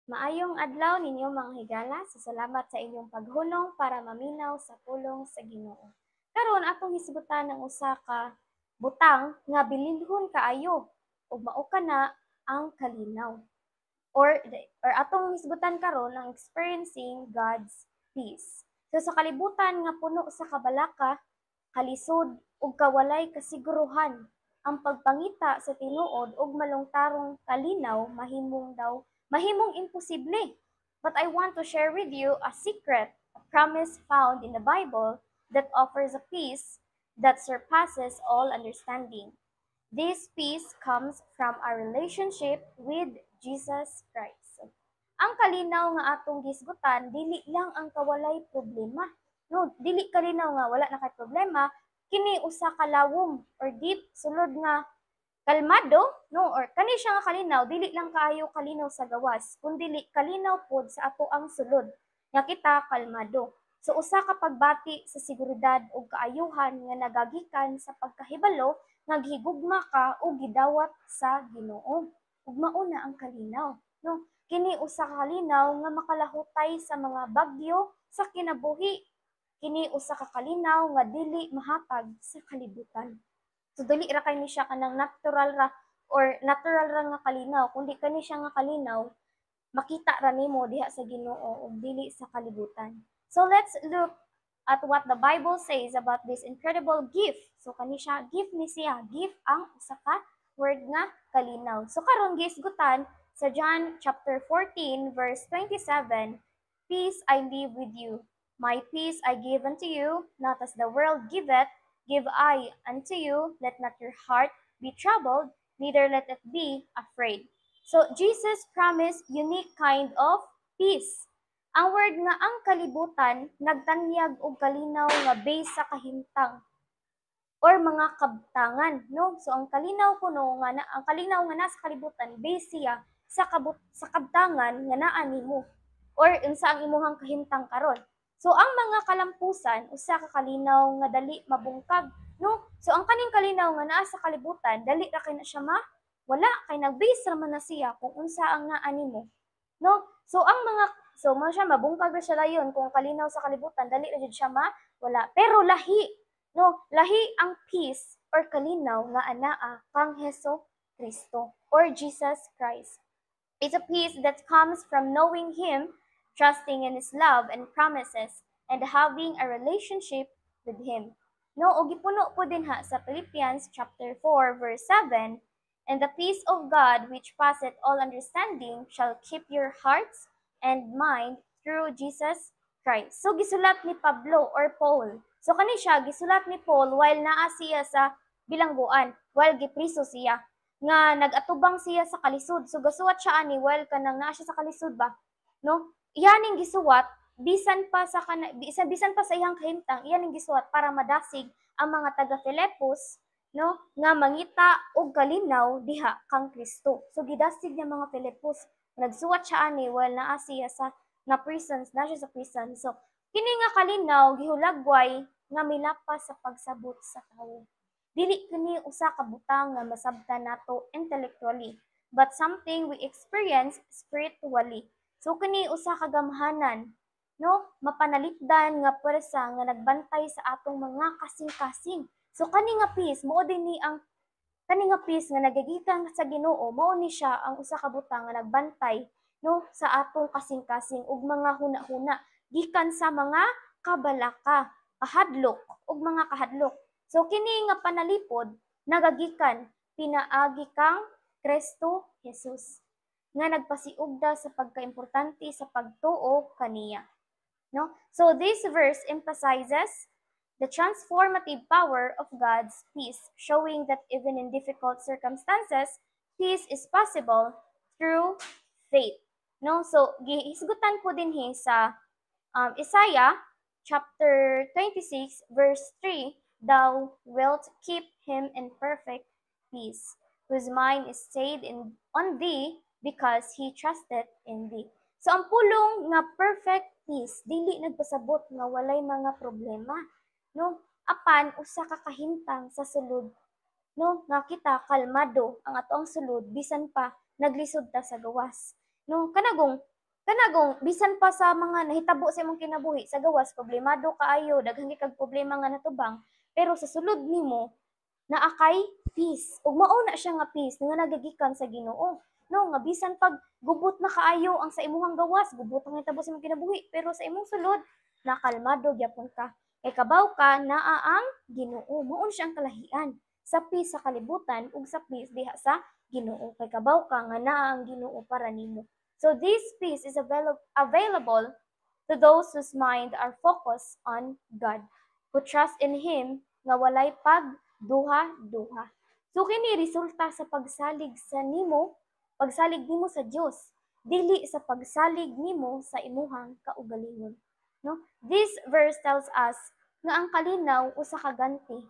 Maayong adlaw ninyo mga higala, salamat sa inyong paghunong para maminaw sa pulong sa Ginoo. Karon atong hisgutan ng usa ka butang nga bilinhon kaayo ug mao kana ang kalinaw. Or atong hisgutan karon ang experiencing God's peace. So sa kalibutan nga puno sa kabalaka, kalisod ug kawalay kasiguruhan, ang pagpangita sa tinuod ug malungtarong kalinaw mahimong imposible. But I want to share with you a secret, a promise found in the Bible that offers a peace that surpasses all understanding. This peace comes from our relationship with Jesus Christ. Ang kalinaw nga atong gisgutan, dili lang ang kawalay problema. No, dili kalinaw nga wala na kay problema, kini usa ka lawom or deep sulod nga kalmado, no, or kani siya nga kalinaw, dili lang kaayo kalinaw sa gawas, kundi kalinaw pod sa ato ang sulod nga kita kalmado. So usa ka pagbati sa seguridad ug kaayuhan nga nagagikan sa pagkahibalo nga gihigugma ka o gidawat sa Ginoo. Ug mao na ang kalinaw, no? Kini usa ka kalinaw nga makalahutay sa mga bagyo sa kinabuhi. Kini usa ka kalinaw nga dili mahatag sa kalibutan. So dili ra kay ni siya kanang natural ra nga kalinaw, kundi kani siya nga kalinaw makita ra nimo diha sa Ginoo ug dili sa kalibutan. So let's look at what the Bible says about this incredible gift. So kani siya gift ni siya, gift ang usa ka word nga kalinaw. So karon gisgutan sa John chapter 14 verse 27, peace I leave with you. My peace I give unto you, not as the world giveth, give I unto you. Let not your heart be troubled, neither let it be afraid. So Jesus promised unique kind of peace. Ang word nga ang kalibutan nagtanyag og kalinaw nga base sa kahimtang or mga kabtangan, no? So ang kalinaw kuno nga ang kalinaw nga nasa kalibutan base siya sa kabtangan nga naa nimo or unsa ang imuhang kahimtang karon. So ang mga kalampusan usa ka kalinaw nga dali mabungkag, no? So ang kaning kalinaw nga naa sa kalibutan dali ra kay na siya wala kay nagbase ra man na siya kung unsa ang naa nimo, no? So mo siya mabungkag ra siya dayon kung kalinaw sa kalibutan dali ra jud siya wala. Pero lahi, no? Lahi ang peace or kalinaw nga anaa kang Heso Kristo or Jesus Christ. It's a peace that comes from knowing Him, trusting in His love and promises, and having a relationship with Him. No, o gipuno po din ha sa Philippians chapter 4 verse 7, and the peace of God which passeth all understanding shall keep your hearts and mind through Jesus Christ. So gisulat ni Pablo or Paul. So kani siya gisulat ni Paul while naa siya sa bilangguan, while gipriso siya nga nagatubang siya sa kalisod. So gasuwat siya ani while kanang naa siya sa kalisod ba, no? Iyaning gisuwat bisan pa sa bisan pa sa iyang kahimtang, iyaning gisuwat para madasig ang mga taga Filipos, no, nga mangita og kalinaw diha kang Kristo. So gidasig niya mga Filipos, nagsuwat siya ani while naa siya sa na siya sa prison. So kini nga kalinaw gihulagway nga milapas sa pagsabot sa tawo. Dili kini usa ka butang nga masabtan nato intellectually, but something we experience spiritually. So kini usa ka gamhanan, no? Mapanalikdan nga pwersa nga nagbantay sa atong mga kasing-kasing. So kani nga peace mao din ni ang kani nga peace nga nagagikan sa Ginoo, mao ni siya ang usa ka butang nga nagbantay, no, sa atong kasing-kasing ug mga huna-huna gikan sa mga kabalaka, kahadlok ug mga kahadlok. So kini nga panalipod nagagikan pinaagi kang Kristo Jesus nga nagpasiugda sa pagkaimportante sa pagtuo kaniya, no? So this verse emphasizes the transformative power of God's peace, showing that even in difficult circumstances, peace is possible through faith, no? So gihisgutan ko din sa Isaiah chapter 26 verse 3, thou wilt keep him in perfect peace, whose mind is stayed on thee, because he trusted in thee. So ang pulong nga perfect peace dili nagpasabot nga walay mga problema, no? Apan usa ka kahimtang sa sulod, no, nga kita kalmado ang atong sulod bisan pa naglisod ta sa gawas, no? Kanagong kanagong bisan pa sa mga nahitabo sa imong kinabuhi sa gawas problemado kaayo daghang kag problema nga natubang pero sa sulod nimo naa kay peace ug mao na siya nga peace nga nagagikan sa Ginoo no nga bisan pag gubot na kaayo ang sa imong gawas gubot ang nahitabo sa imong kinabuhi pero sa imong sulod nakalmado gyapon ka kay kabaw ka naa ang Ginoo mao siya ang kalahian sa peace sa kalibutan ug sa peace diha sa Ginoo kay kabaw ka nga naa ang Ginoo para nimo. So this peace is available to those whose mind are focused on God, who trust in Him nga walay pagduha-duha. So kini resulta sa pagsalig nimo sa Dios, dili sa pagsalig nimo sa imuhang kaugalingon. No? This verse tells us nga ang kalinaw usa ka ganti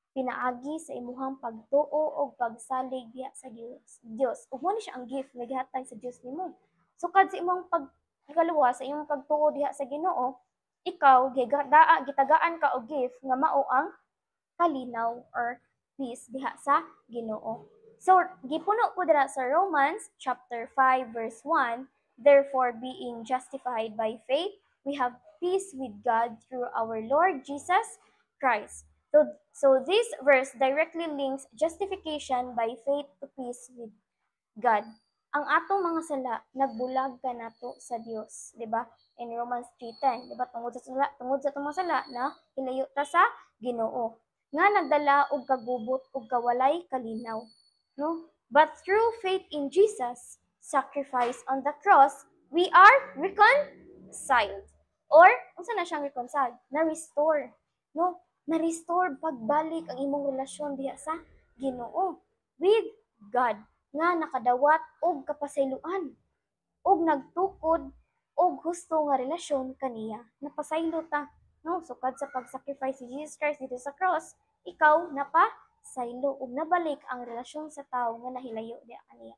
pinaagi sa imuhang pagtuo o pagsalig diha sa Dios. Ug mo ni siya ang gift nga gihatag sa Dios nimo. Sukad sa imong pagkaluwa sa imong pagtuo diha sa Ginoo, ikaw gitagaan ka og gift nga mao ang kalinaw or peace diha sa Ginoo. So gipuno po dira sa Romans chapter 5 verse 1, therefore being justified by faith, we have peace with God through our Lord Jesus Christ. So this verse directly links justification by faith to peace with God. Ang atong mga sala nagbulag ka nato sa Dios, di ba? In Romans 3:10, di ba? Tungod sa mga sala na hilayo ta sa Ginoo. Nga nagdala og kagubot ug kawalay kalinaw, no? But through faith in Jesus' sacrifice on the cross, we are reconciled. Or unsa na siyang reconciled? Na-restore, no? Na-restore pagbalik ang imong relasyon diha sa Ginoo with God nga nakadawat og kapasayloan og nagtukod og husto nga relasyon kaniya. Napasaylo ta, no? Sukad sa pag-sacrifice ni Jesus Christ dito sa cross, ikaw napasaylo ug nabalik ang relasyon sa tawo nga nahilayo diha kaniya.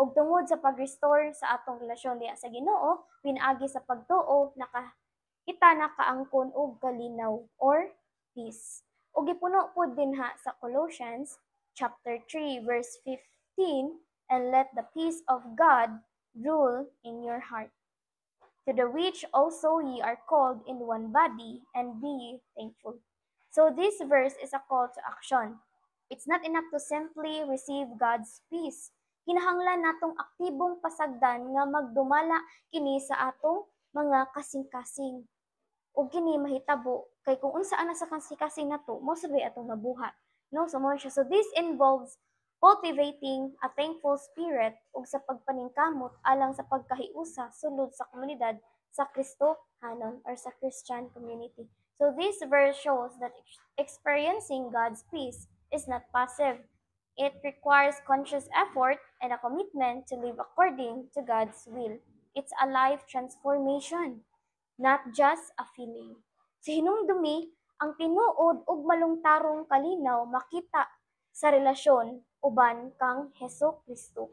Ug tungod sa pag-restore sa atong relasyon diha sa Ginoo, pinaagi sa pagtuo kita nakaangkon og kalinaw or peace. Ug gipuno pud dinha sa Colossians chapter 3 verse 15, and let the peace of God rule in your heart, to the which also ye are called in one body, and be ye thankful. So this verse is a call to action. It's not enough to simply receive God's peace. Kinahanglan natong aktibong pasagdan nga magdumala kini sa atong mga kasing-kasing. Ug kini mahitabo kay kung unsa ana sa kasing-kasing nato, mo sabay atong mabuhat. No, so mo siya. So this involves cultivating a thankful spirit ug sa pagpaningkamot alang sa pagkahiusa sulod sa komunidad sa Kristohanon or sa Christian community. So this verse shows that experiencing God's peace is not passive. It requires conscious effort and a commitment to live according to God's will. It's a life transformation, not just a feeling. Sa hinumdumi, ang tinuod ug malungtarong kalinaw makita sa relasyon uban kang Hesus Kristo.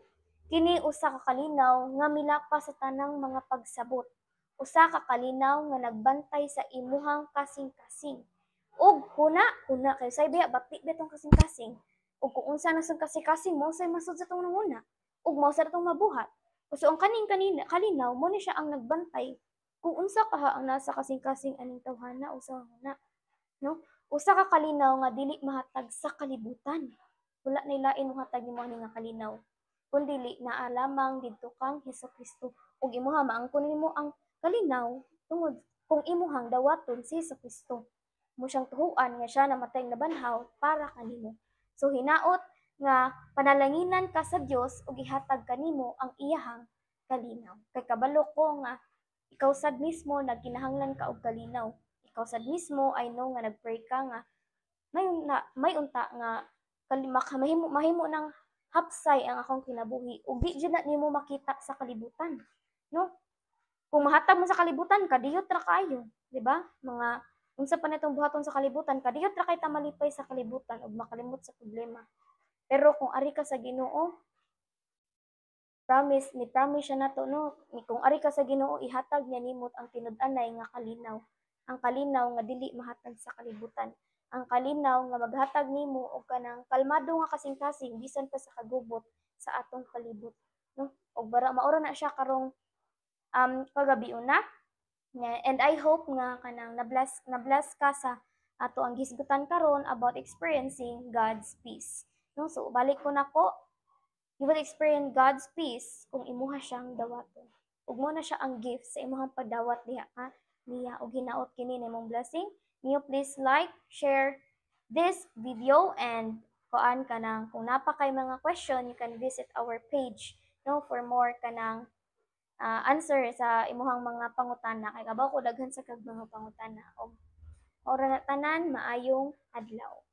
Kini usa ka kalinaw nga milapas sa tanang mga pagsabot. Usa ka kalinaw nga nagbantay sa imuhang kasing-kasing. Ug huna kay say biya bati betong kasing-kasing. Ug kung unsa nasud kasing-kasing mo say masud sa tong nanguna. Ug mao sa tong mabuhat. So ang kanina kalinaw mo ni siya ang nagbantay kung unsa ka ang nasa kasing-kasing aning tawhana o sa huna, no? Usa ka kalinaw nga dili mahatag sa kalibutan. Wala nay lain mo hatag nimo ani nga kalinaw. Kun dili naa lamang didto kang Hesukristo ug imuha maangkon nimo ang kalinaw tungod kung imuhang dawaton si Hesukristo. Mo siyang tuhuan nga siya namatay nga banhaw para kanimo. So hinaot nga panalanginan ka sa Dios ug ihatag kanimo ang iyahang kalinaw. Kay kabalo ko nga ikaw sad mismo nagkinahanglan ka og kalinaw. Ikaw sad mismo I know nga nagpray ka nga may unta nga mahimo ng hapsay ang akong kinabuhi ug di jud na nimo makita sa kalibutan, no? Kung mahatag mo sa kalibutan kadiyot ra kayo, di ba? Mga unsa pa nitong buhaton sa kalibutan kadiyot ra kay ta malipay sa kalibutan ug makalimot sa problema. Pero kung ari ka sa Ginoo, promise siya nato no, kung ari ka sa Ginoo ihatag niya nimot ang tinud-anay nga kalinaw. Ang kalinaw nga dili mahatag sa kalibutan. Ang kalinaw nga maghatag nimo og kanang kalmado nga kasing-kasing bisan pa sa kagubot sa atong palibot, no? Og bara maura na siya karong kagabi una. And I hope nga kanang na-bless ka sa ato ang gisgutan karon about experiencing God's peace. No, so balik ko nako, you will experience God's peace kung imuha siyang dawaton. Ug mo na siya ang gift sa imong pagdawat diha ka niya og hinaot kini nimong blessing. Niyo please like, share this video and kuan kanang kung napa kay mga question, you can visit our page no for more kanang answer sa imuhang mga pangutana kay kabaw ko daghan sa kag mga pangutana og ora na tanan maayong adlaw.